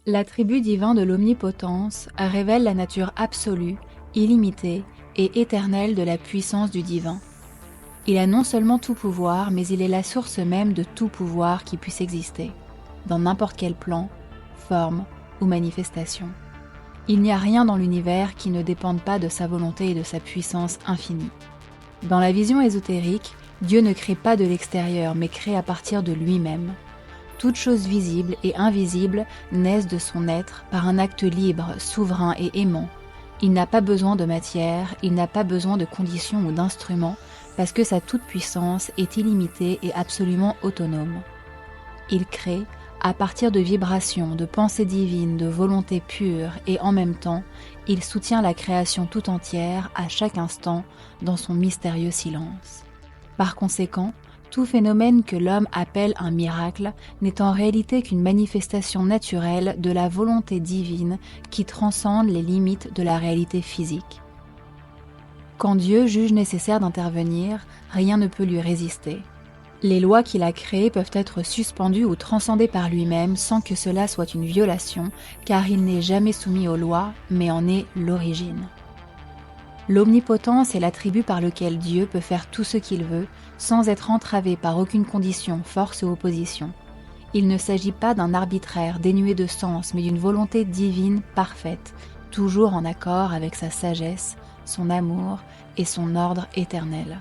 L'attribut divin de l'omnipotence révèle la nature absolue, illimitée et éternelle de la puissance du divin. Il a non seulement tout pouvoir, mais il est la source même de tout pouvoir qui puisse exister, dans n'importe quel plan, forme ou manifestation. Il n'y a rien dans l'univers qui ne dépende pas de sa volonté et de sa puissance infinie. Dans la vision ésotérique, Dieu ne crée pas de l'extérieur, mais crée à partir de lui-même. Toutes choses visibles et invisibles naissent de son être par un acte libre, souverain et aimant. Il n'a pas besoin de matière, il n'a pas besoin de conditions ou d'instruments, parce que sa toute-puissance est illimitée et absolument autonome. Il crée à partir de vibrations, de pensées divines, de volonté pure, et en même temps, il soutient la création tout entière à chaque instant dans son mystérieux silence. Par conséquent, tout phénomène que l'homme appelle un miracle n'est en réalité qu'une manifestation naturelle de la volonté divine qui transcende les limites de la réalité physique. Quand Dieu juge nécessaire d'intervenir, rien ne peut lui résister. Les lois qu'il a créées peuvent être suspendues ou transcendées par lui-même sans que cela soit une violation, car il n'est jamais soumis aux lois, mais en est l'origine. L'omnipotence est l'attribut par lequel Dieu peut faire tout ce qu'il veut, sans être entravé par aucune condition, force ou opposition. Il ne s'agit pas d'un arbitraire dénué de sens, mais d'une volonté divine parfaite, toujours en accord avec sa sagesse, son amour et son ordre éternel.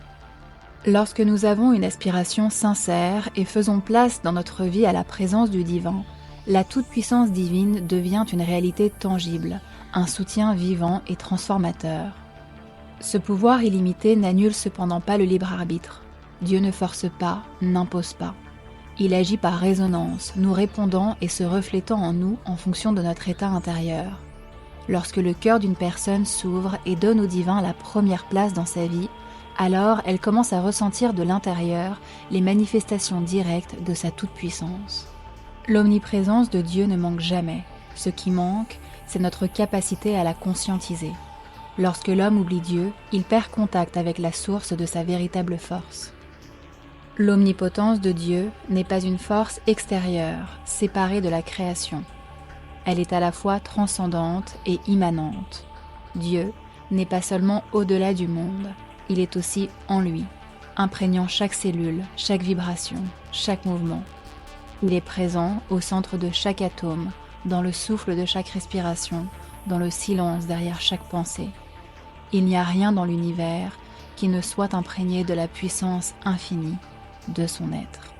Lorsque nous avons une aspiration sincère et faisons place dans notre vie à la présence du divin, la toute-puissance divine devient une réalité tangible, un soutien vivant et transformateur. Ce pouvoir illimité n'annule cependant pas le libre arbitre. Dieu ne force pas, n'impose pas. Il agit par résonance, nous répondant et se reflétant en nous en fonction de notre état intérieur. Lorsque le cœur d'une personne s'ouvre et donne au divin la première place dans sa vie, alors elle commence à ressentir de l'intérieur les manifestations directes de sa toute-puissance. L'omniprésence de Dieu ne manque jamais. Ce qui manque, c'est notre capacité à la conscientiser. Lorsque l'homme oublie Dieu, il perd contact avec la source de sa véritable force. L'omnipotence de Dieu n'est pas une force extérieure, séparée de la création. Elle est à la fois transcendante et immanente. Dieu n'est pas seulement au-delà du monde, il est aussi en lui, imprégnant chaque cellule, chaque vibration, chaque mouvement. Il est présent au centre de chaque atome, dans le souffle de chaque respiration, dans le silence derrière chaque pensée. Il n'y a rien dans l'univers qui ne soit imprégné de la puissance infinie de son être.